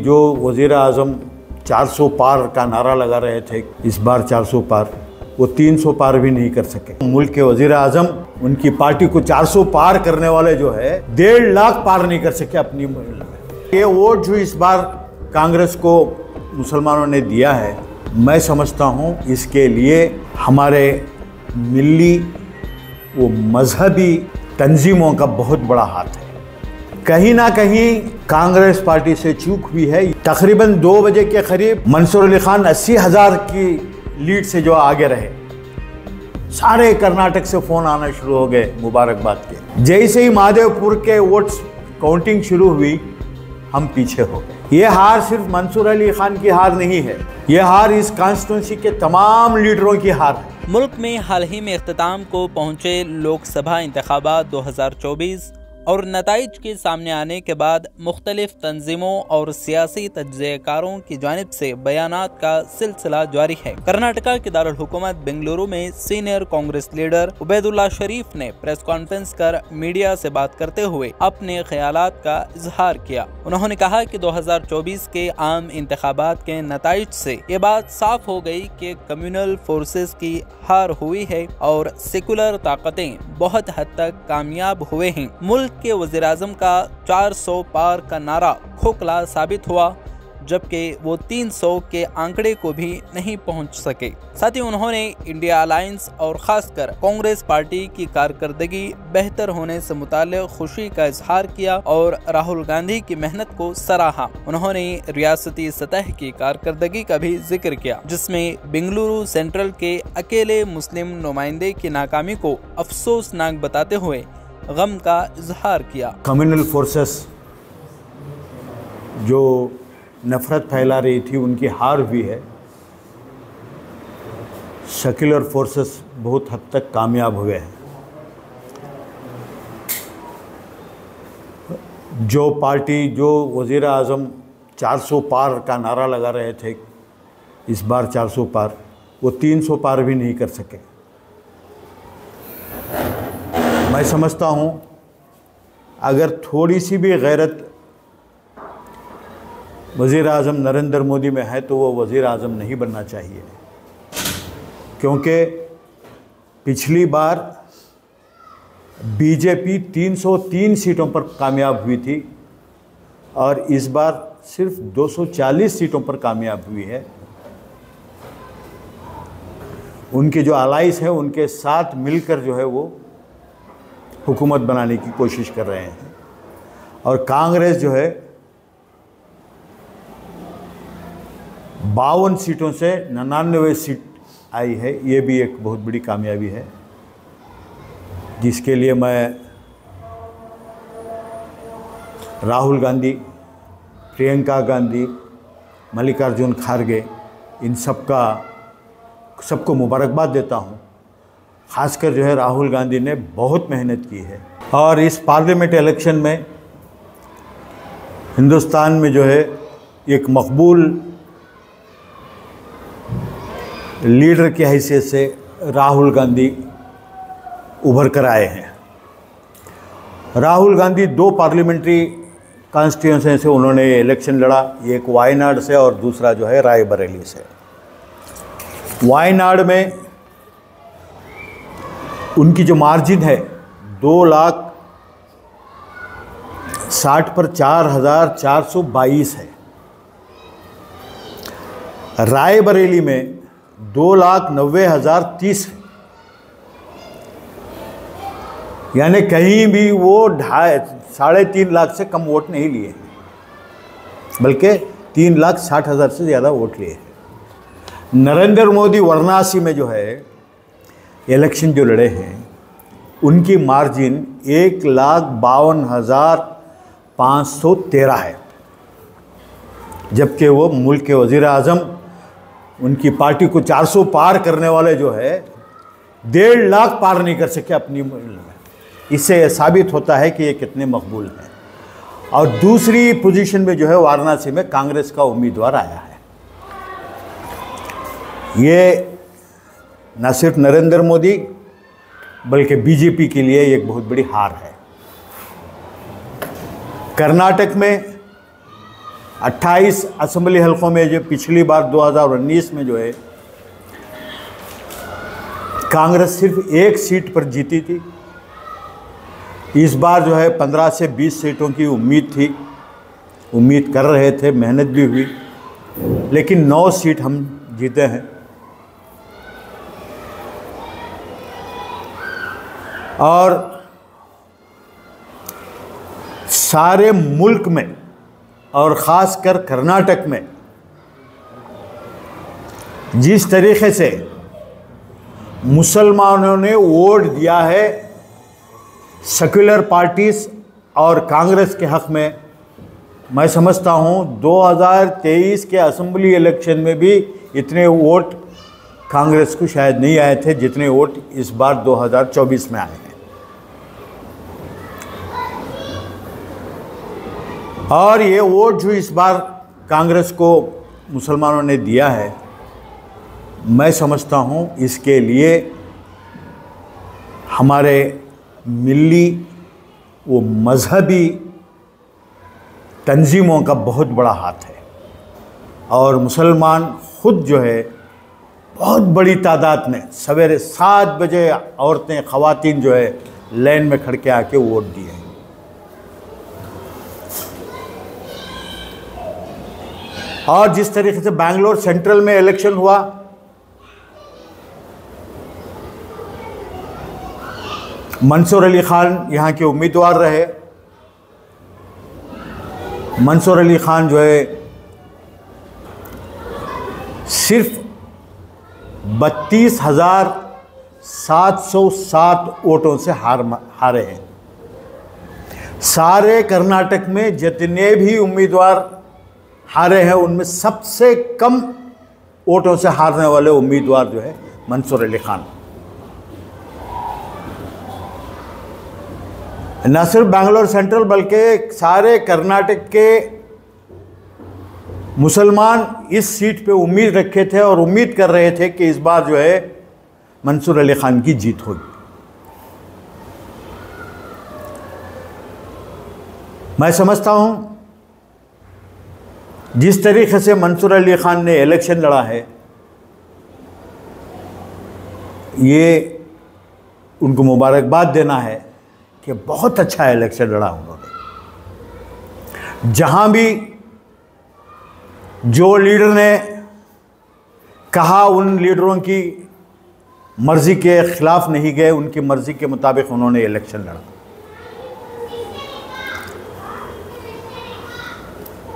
जो वज़ीर आज़म 400 पार का नारा लगा रहे थे, इस बार 400 पार, वो 300 पार भी नहीं कर सके। मुल्क के वज़ीर आज़म उनकी पार्टी को 400 पार करने वाले जो है 1.5 लाख पार नहीं कर सके अपनी। ये वोट जो इस बार कांग्रेस को मुसलमानों ने दिया है, मैं समझता हूँ इसके लिए हमारे मिली वो मजहबी तंजीमों का बहुत बड़ा हाथ है। कहीं ना कहीं कांग्रेस पार्टी से चूक हुई है। तकरीबन 2 बजे के करीब मंसूर अली खान 80,000 की लीड से जो आगे रहे, सारे कर्नाटक से फोन आना शुरू हो गए मुबारकबाद के। जैसे ही महादेवपुर के वोट्स काउंटिंग शुरू हुई, हम पीछे हो गए। ये हार सिर्फ मंसूर अली खान की हार नहीं है, ये हार इस कॉन्स्टिट्यूंसी के तमाम लीडरों की हार है। मुल्क में हाल ही में इख्तिताम को पहुंचे लोकसभा इंतखाबात 2024 और नताइज के सामने आने के बाद मुख्तलिफ तंजीमों और सियासी तज्ज़ियाकारों की जानिब से बयानात का सिलसिला जारी है। कर्नाटका के दारुल हुकूमत बेंगलुरु में सीनियर कांग्रेस लीडर उबैदुल्ला शरीफ ने प्रेस कॉन्फ्रेंस कर मीडिया से बात करते हुए अपने ख्यालात का इजहार किया। उन्होंने कहा कि 2024 के आम इंतखाबात के नताइज से ये बात साफ हो गई कि कम्युनल फोर्सेस की हार हुई है और सेकुलर ताकतें बहुत हद तक कामयाब हुए हैं। मुल्क के वज़ीर आज़म का 400 पार का नारा खोखला साबित हुआ, जबकि वो 300 के आंकड़े को भी नहीं पहुंच सके। साथ ही उन्होंने इंडिया अलायंस और खासकर कांग्रेस पार्टी की कारकर्दगी बेहतर होने से मुताल्लिक़ खुशी का इजहार किया और राहुल गांधी की मेहनत को सराहा। उन्होंने रियासती सतह की कारकर्दगी का भी जिक्र किया, जिसमें बेंगलुरु सेंट्रल के अकेले मुस्लिम नुमाइंदे की नाकामी को अफसोसनाक बताते हुए गम का इजहार किया। कम्युनल फोर्सेस जो नफरत फैला रही थी, उनकी हार हुई है। सेक्युलर फोर्सेस बहुत हद तक कामयाब हुए हैं। जो पार्टी, जो वज़ीर आज़म 400 पार का नारा लगा रहे थे, इस बार 400 पार, वो 300 पार भी नहीं कर सके। मैं समझता हूँ अगर थोड़ी सी भी गैरत वज़ीर आज़म नरेंद्र मोदी में है तो वो वज़ीर आज़म नहीं बनना चाहिए, क्योंकि पिछली बार बीजेपी 303 सीटों पर कामयाब हुई थी और इस बार सिर्फ 240 सीटों पर कामयाब हुई है। उनके जो अलाइस है, उनके साथ मिलकर जो है वो हुकूमत बनाने की कोशिश कर रहे हैं। और कांग्रेस जो है 52 सीटों से 99 सीट आई है, ये भी एक बहुत बड़ी कामयाबी है, जिसके लिए मैं राहुल गांधी, प्रियंका गांधी, मल्लिकार्जुन खड़गे, इन सबको मुबारकबाद देता हूँ। खासकर जो है राहुल गांधी ने बहुत मेहनत की है और इस पार्लियामेंट इलेक्शन में हिंदुस्तान में जो है एक मकबूल लीडर की हैसियत से राहुल गांधी उभर कर आए हैं। राहुल गांधी 2 पार्लियामेंट्री कॉन्स्टिट्यूंसी से उन्होंने इलेक्शन लड़ा, एक वायनाड से और दूसरा जो है रायबरेली से। वायनाड में उनकी जो मार्जिन है 2,60,000 पर 4,422 है। रायबरेली में 2,90,030 है, यानी कहीं भी वो 3.5 लाख से कम वोट नहीं लिए, बल्कि 3,60,000 से ज़्यादा वोट लिए। नरेंद्र मोदी वाराणसी में जो है इलेक्शन जो लड़े हैं, उनकी मार्जिन 1,52,513 है, जबकि वो मुल्क के वज़ीर आज़म उनकी पार्टी को 400 पार करने वाले जो है 1.5 लाख पार नहीं कर सके अपनी। इससे यह साबित होता है कि ये कितने मकबूल हैं। और दूसरी पोजीशन में जो है वाराणसी में कांग्रेस का उम्मीदवार आया है। ये न सिर्फ नरेंद्र मोदी बल्कि बीजेपी के लिए एक बहुत बड़ी हार है। कर्नाटक में 28 असेंबली हलकों में जो पिछली बार 2019 में जो है कांग्रेस सिर्फ एक सीट पर जीती थी। इस बार जो है 15 से 20 सीटों की उम्मीद थी, उम्मीद कर रहे थे, मेहनत भी हुई, लेकिन 9 सीट हम जीते हैं। और सारे मुल्क में और ख़ासकर कर्नाटक में जिस तरीके से मुसलमानों ने वोट दिया है सेक्युलर पार्टीज और कांग्रेस के हक़ में, मैं समझता हूँ 2023 के असेंबली इलेक्शन में भी इतने वोट कांग्रेस को शायद नहीं आए थे जितने वोट इस बार 2024 में आए हैं। और ये वोट जो इस बार कांग्रेस को मुसलमानों ने दिया है, मैं समझता हूँ इसके लिए हमारे मिली वो मजहबी तंजीमों का बहुत बड़ा हाथ है। और मुसलमान खुद जो है बहुत बड़ी तादाद में सवेरे 7 बजे औरतें ख़वातीन जो है लाइन में खड़ के आके वोट दिए हैं। और जिस तरीके से बेंगलोर सेंट्रल में इलेक्शन हुआ, मंसूर अली खान यहाँ के उम्मीदवार रहे। मंसूर अली खान जो है सिर्फ 32,707 वोटों से हारे हैं। सारे कर्नाटक में जितने भी उम्मीदवार हारे हैं उनमें सबसे कम वोटों से हारने वाले उम्मीदवार जो है मंसूर अली खान। न सिर्फ बेंगलोर सेंट्रल बल्कि सारे कर्नाटक के मुसलमान इस सीट पे उम्मीद रखे थे और उम्मीद कर रहे थे कि इस बार जो है मंसूर अली खान की जीत होगी। मैं समझता हूं जिस तरीके से मंसूर अली खान ने इलेक्शन लड़ा है, ये उनको मुबारकबाद देना है कि बहुत अच्छा इलेक्शन लड़ा उन्होंने। जहां भी जो लीडर ने कहा उन लीडरों की मर्जी के खिलाफ नहीं गए, उनकी मर्जी के मुताबिक उन्होंने इलेक्शन लड़ा।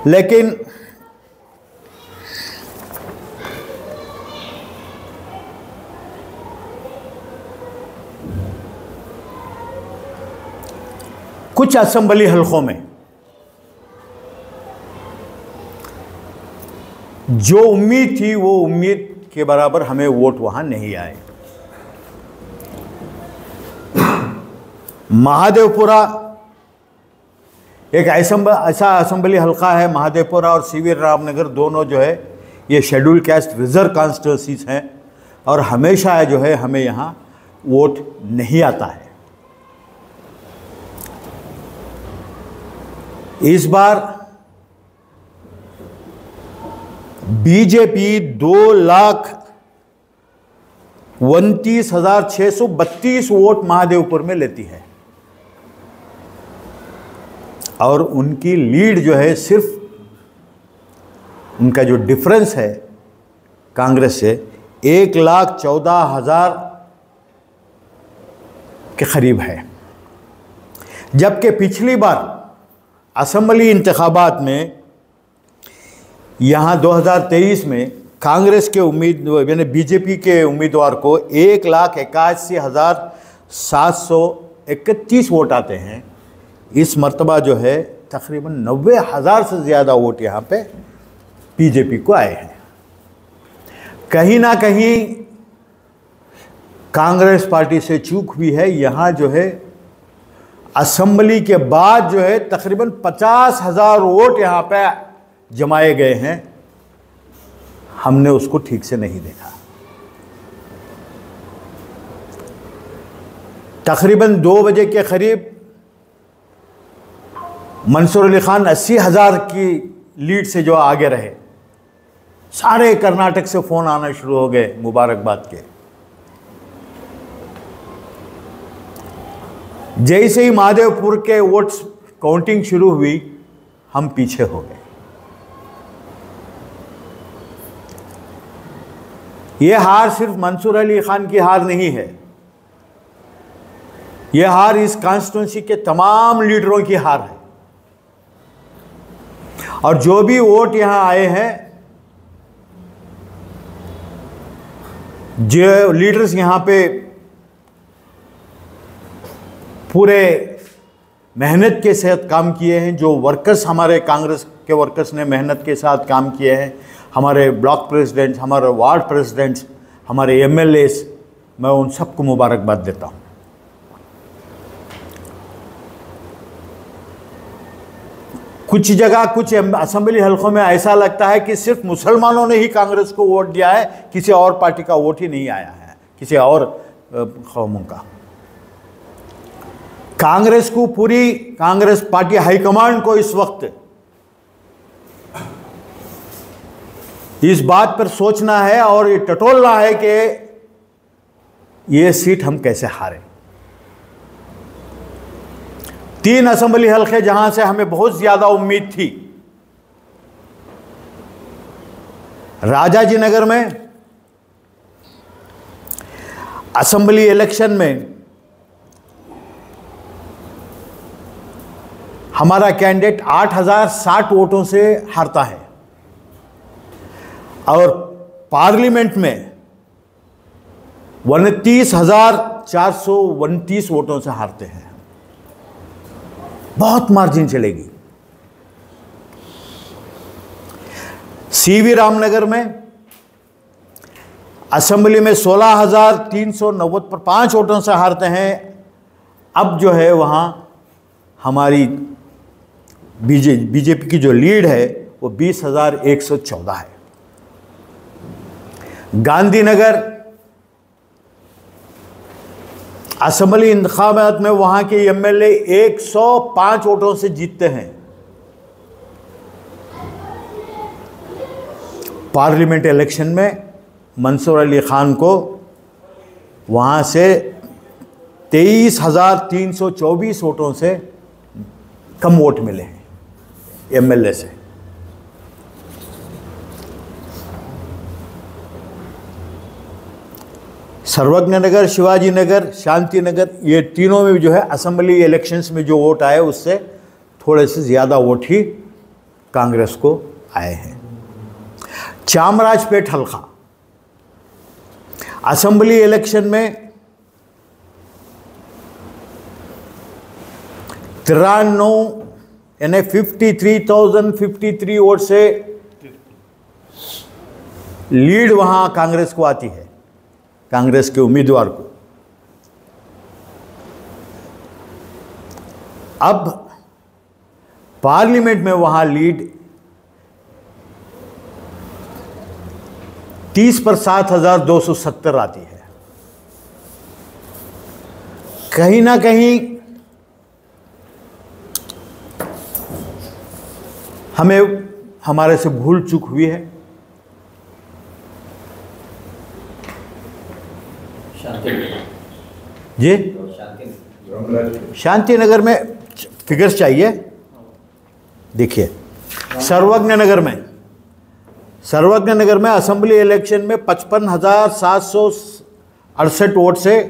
लेकिन कुछ असेंबली हलकों में जो उम्मीद थी वो उम्मीद के बराबर हमें वोट वहां नहीं आए। महादेवपुरा एक ऐसा असेंबली हलका है, महादेवपुरा और सीवी रामनगर दोनों जो है ये शेड्यूल कास्ट रिजर्व कॉन्स्टिट्यूंसीज हैं और हमेशा जो है हमें यहाँ वोट नहीं आता है। इस बार बीजेपी 2,29,632 वोट महादेवपुर में लेती है और उनकी लीड जो है सिर्फ उनका जो डिफरेंस है कांग्रेस से 1,14,000 के करीब है। जबकि पिछली बार असेंबली इंतखाबात में यहाँ 2023 में कांग्रेस के यानी बीजेपी के उम्मीदवार को 1,81,731 वोट आते हैं। इस मर्तबा जो है तकरीबन 90,000 से ज़्यादा वोट यहाँ पे बीजेपी को आए हैं। कहीं ना कहीं कांग्रेस पार्टी से चूक हुई है। यहाँ जो है असेंबली के बाद जो है तकरीबन 50,000 वोट यहाँ पे जमाए गए हैं, हमने उसको ठीक से नहीं देखा। तकरीबन 2 बजे के करीब मंसूर अली खान 80,000 की लीड से जो आगे रहे। सारे कर्नाटक से फोन आना शुरू हो गए मुबारकबाद के। जैसे ही महादेवपुर के वोट्स काउंटिंग शुरू हुई, हम पीछे हो गए। यह हार सिर्फ मंसूर अली खान की हार नहीं है, यह हार इस कॉन्स्टिट्यूंसी के तमाम लीडरों की हार है। और जो भी वोट यहां आए हैं, जो लीडर्स यहां पे पूरे मेहनत के साथ काम किए हैं, जो वर्कर्स हमारे कांग्रेस के वर्कर्स ने मेहनत के साथ काम किए हैं, हमारे ब्लॉक प्रेसिडेंट्स, हमारे वार्ड प्रेसिडेंट्स, हमारे एमएलएस, मैं उन सबको मुबारकबाद देता हूं। कुछ जगह, कुछ असेंबली हलकों में ऐसा लगता है कि सिर्फ मुसलमानों ने ही कांग्रेस को वोट दिया है, किसी और पार्टी का वोट ही नहीं आया है, किसी और कौमों का। कांग्रेस को, पूरी कांग्रेस पार्टी हाईकमांड को इस वक्त इस बात पर सोचना है और ये टटोलना है कि ये सीट हम कैसे हारे। 3 असेंबली हलके जहां से हमें बहुत ज्यादा उम्मीद थी, राजाजी नगर में असेंबली इलेक्शन में हमारा कैंडिडेट 8060 वोटों से हारता है और पार्लियामेंट में 29,429 वोटों से हारते हैं। बहुत मार्जिन चलेगी। सीवी रामनगर में असेंबली में 16,390 पर 5 वोटों से हारते हैं। अब जो है वहां हमारी बीजेपी की जो लीड है वो 20,114 है। गांधीनगर असेंबली इंतखाबात में वहां के एमएलए 105 वोटों से जीतते हैं। पार्लियामेंट इलेक्शन में मंसूर अली खान को वहां से 23,324 वोटों से कम वोट मिले हैं एमएलए से। सर्वज्ञ नगर, शिवाजी नगर, शांति नगर, ये तीनों में जो है असेंबली इलेक्शंस में जो वोट आए उससे थोड़े से ज़्यादा वोट ही कांग्रेस को आए हैं। चामराजपेट हल्का असेंबली इलेक्शन में 93 यानी 53,053 वोट से लीड वहां कांग्रेस को आती है, कांग्रेस के उम्मीदवार को। अब पार्लियामेंट में वहां लीड 30 पर 7,270 आती है। कहीं ना कहीं हमें हमारे से भूल चूक हुई है। जी, शांति नगर में फिगर्स चाहिए। देखिए, सर्वज्ञ नगर में असेंबली इलेक्शन में 55,768 वोट से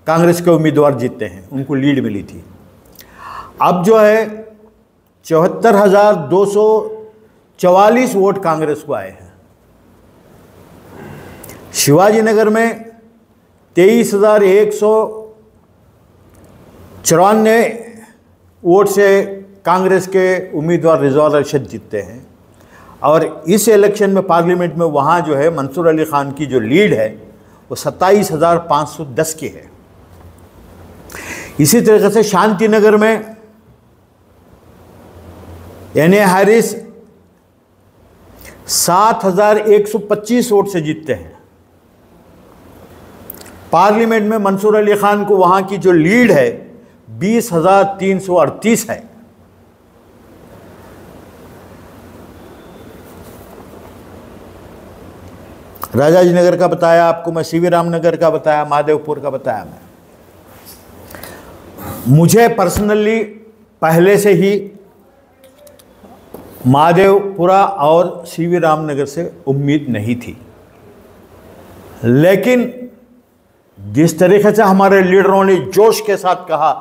कांग्रेस के उम्मीदवार जीतते हैं, उनको लीड मिली थी। अब जो है 74,244 वोट कांग्रेस को आए हैं। शिवाजी नगर में 23,194 वोट से कांग्रेस के उम्मीदवार रिजवान अरशद जीतते हैं। और इस इलेक्शन में पार्लियामेंट में वहाँ जो है मंसूर अली खान की जो लीड है वो 27,510 की है। इसी तरीके से शांति नगर में एन ए हैरिस 7,125 वोट से जीतते हैं। पार्लियामेंट में मंसूर अली खान को वहां की जो लीड है 20,338 है। राजाजी नगर का बताया आपको मैं, सीवी रामनगर का बताया, महादेवपुर का बताया मैं। मुझे पर्सनली पहले से ही महादेवपुरा और सीवी रामनगर से उम्मीद नहीं थी, लेकिन जिस तरीके से हमारे लीडरों ने जोश के साथ कहा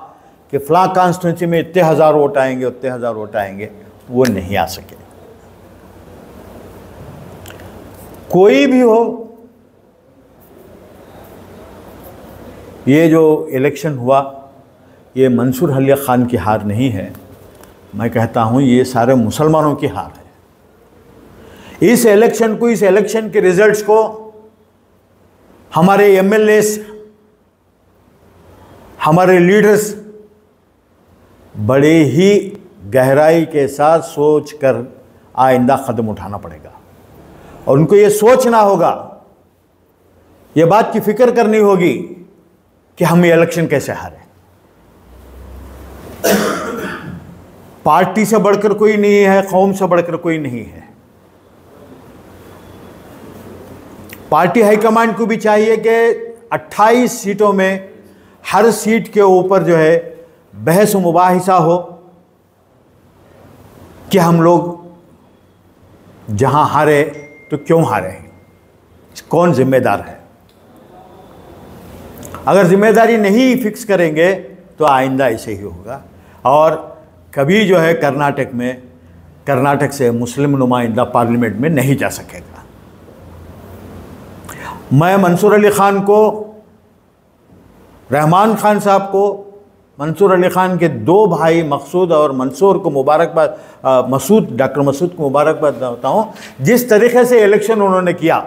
कि फलां कॉन्स्टिट्यूंसी में इतने हज़ार वोट आएंगे, उतने हज़ार वोट आएंगे, वो नहीं आ सके। कोई भी हो, ये जो इलेक्शन हुआ ये मंसूर अली ख़ान की हार नहीं है, मैं कहता हूँ ये सारे मुसलमानों की हार है। इस इलेक्शन को, इस इलेक्शन के रिजल्ट्स को हमारे एमएलएस, हमारे लीडर्स बड़े ही गहराई के साथ सोच कर आइंदा कदम उठाना पड़ेगा, और उनको ये सोचना होगा, ये बात की फिक्र करनी होगी कि हम ये इलेक्शन कैसे हारे। पार्टी से बढ़कर कोई नहीं है, कौम से बढ़कर कोई नहीं है। पार्टी हाईकमांड को भी चाहिए कि 28 सीटों में हर सीट के ऊपर जो है बहस मुबाहिसा हो कि हम लोग जहां हारे तो क्यों हारे हैं, कौन जिम्मेदार है। अगर जिम्मेदारी नहीं फिक्स करेंगे तो आइंदा ऐसे ही होगा, और कभी जो है कर्नाटक से मुस्लिम नुमाइंदा पार्लियामेंट में नहीं जा सकेगा। मैं मंसूर अली ख़ान को, रहमान खान साहब को, मंसूर अली ख़ान के दो भाई मकसूद और मंसूर को मुबारकबाद, डॉक्टर मसूद को मुबारकबाद देता हूँ। जिस तरीके से इलेक्शन उन्होंने किया,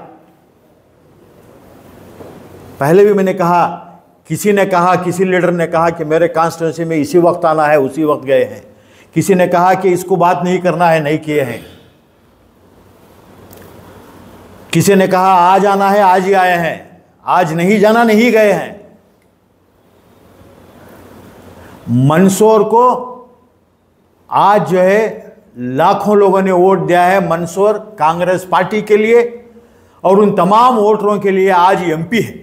पहले भी मैंने कहा, किसी लीडर ने कहा कि मेरे कॉन्स्टिट्यूंसी में इसी वक्त आना है, उसी वक्त गए हैं। किसी ने कहा कि इसको बात नहीं करना है, नहीं किए हैं। किसी ने कहा आज आना है, आज ही आए हैं, आज नहीं जाना, नहीं गए हैं। मंसूर को आज जो है लाखों लोगों ने वोट दिया है। मंसूर कांग्रेस पार्टी के लिए और उन तमाम वोटरों के लिए आज एमपी है।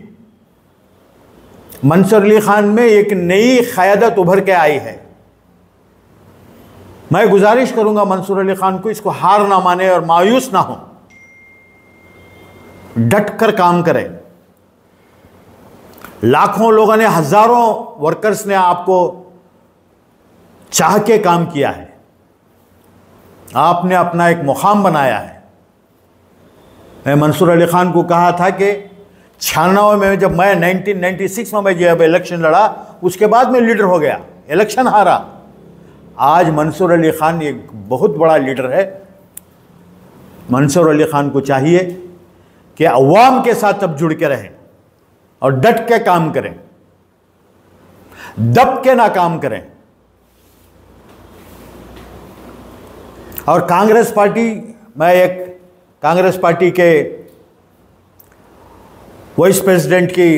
मंसूर अली ख़ान में एक नई क़यादत उभर के आई है। मैं गुजारिश करूंगा मंसूर अली ख़ान को, इसको हार ना माने और मायूस ना हो, डट कर काम करें। लाखों लोगों ने, हजारों वर्कर्स ने आपको चाह के काम किया है, आपने अपना एक मुकाम बनाया है। मैं मंसूर अली ख़ान को कहा था कि 96 में, जब मैं 1996 में जब इलेक्शन लड़ा, उसके बाद में लीडर हो गया, इलेक्शन हारा। आज मंसूर अली ख़ान एक बहुत बड़ा लीडर है। मंसूर अली ख़ान को चाहिए कि अवाम के साथ अब जुड़ के रहें और डट के काम करें, दब के ना काम करें। और कांग्रेस पार्टी, मैं एक कांग्रेस पार्टी के वाइस प्रेसिडेंट की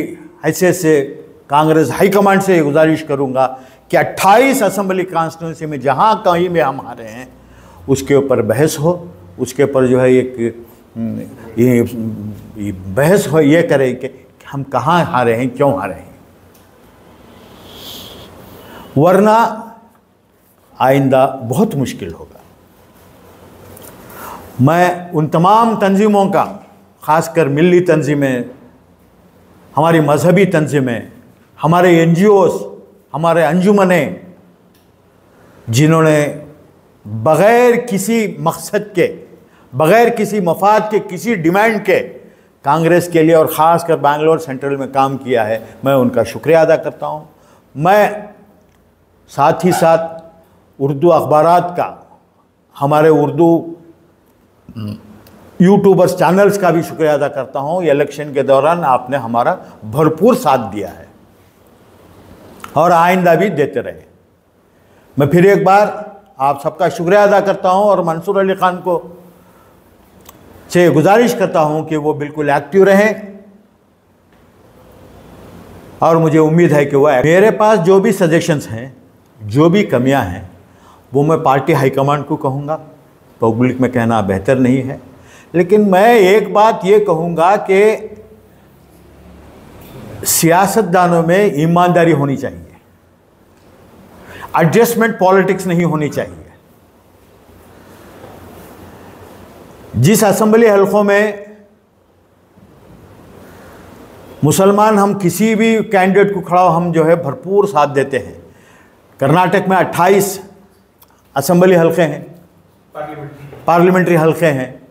हैसियत से कांग्रेस हाईकमांड से गुजारिश करूंगा कि 28 असेंबली कॉन्स्टिट्यूंसी में जहां कहीं में हम हारे हैं, उसके ऊपर बहस हो, उसके ऊपर जो है एक ये बहस हो, ये करें कि हम कहाँ हारे हैं, क्यों हारे हैं। वरना आइंदा बहुत मुश्किल होगा। मैं उन तमाम तंजीमों का, ख़ासकर मिली तंजीमें, हमारी मजहबी तंजीमें, हमारे एनजीओस, हमारे अंजुमनें, जिन्होंने बग़ैर किसी मकसद के, बग़ैर किसी मफाद के, किसी डिमांड के कांग्रेस के लिए और ख़ासकर बेंगलोर सेंट्रल में काम किया है, मैं उनका शुक्रिया अदा करता हूँ। मैं साथ ही साथ उर्दू अखबारात का, हमारे उर्दू यूट्यूबर्स चैनल्स का भी शुक्रिया अदा करता हूँ। इलेक्शन के दौरान आपने हमारा भरपूर साथ दिया है और आइंदा भी देते रहे। मैं फिर एक बार आप सबका शुक्रिया अदा करता हूँ और मंसूर अली ख़ान को से गुजारिश करता हूँ कि वो बिल्कुल एक्टिव रहें, और मुझे उम्मीद है कि वो, मेरे पास जो भी सजेशंस हैं, जो भी कमियां हैं, वो मैं पार्टी हाईकमांड को कहूँगा, पब्लिक में कहना बेहतर नहीं है। लेकिन मैं एक बात ये कहूँगा कि सियासतदानों में ईमानदारी होनी चाहिए, एडजस्टमेंट पॉलिटिक्स नहीं होनी चाहिए। जिस असेंबली हलकों में मुसलमान हम किसी भी कैंडिडेट को खड़ा हो हम जो है भरपूर साथ देते हैं। कर्नाटक में 28 असेंबली हलके हैं, पार्लियामेंट्री हलके हैं।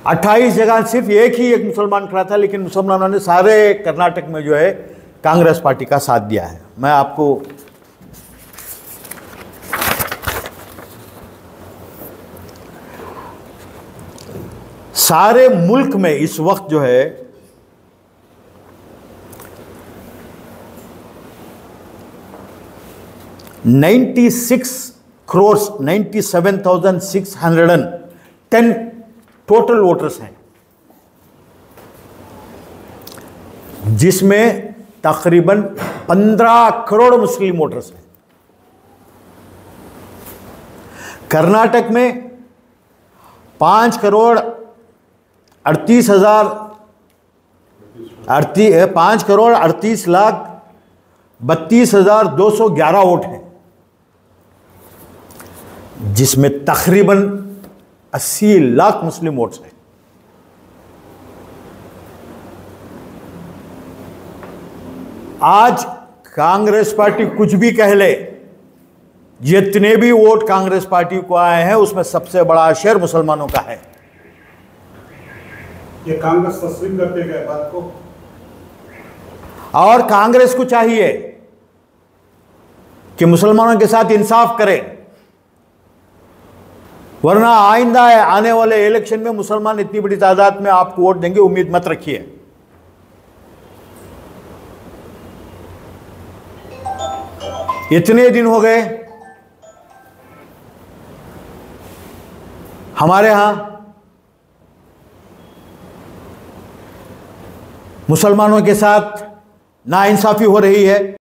28 जगह सिर्फ एक मुसलमान खड़ा था, लेकिन मुसलमानों ने सारे कर्नाटक में जो है कांग्रेस पार्टी का साथ दिया है। मैं आपको सारे मुल्क में इस वक्त जो है 97,610 टोटल वोटर्स हैं, जिसमें तकरीबन 15 करोड़ मुस्लिम वोटर्स हैं। कर्नाटक में 5 करोड़ 38 लाख 32,211 वोट हैं, जिसमें तकरीबन 80 लाख मुस्लिम वोट्स हैं। आज कांग्रेस पार्टी कुछ भी कह ले, जितने भी वोट कांग्रेस पार्टी को आए हैं उसमें सबसे बड़ा शेयर मुसलमानों का है। ये कांग्रेस तस्लीम करते हैं बात को, और कांग्रेस को चाहिए कि मुसलमानों के साथ इंसाफ करे, वरना आइंदा आने वाले इलेक्शन में मुसलमान इतनी बड़ी तादाद में आपको वोट देंगे, उम्मीद मत रखिए। इतने दिन हो गए हमारे यहां मुसलमानों के साथ नाइंसाफी हो रही है।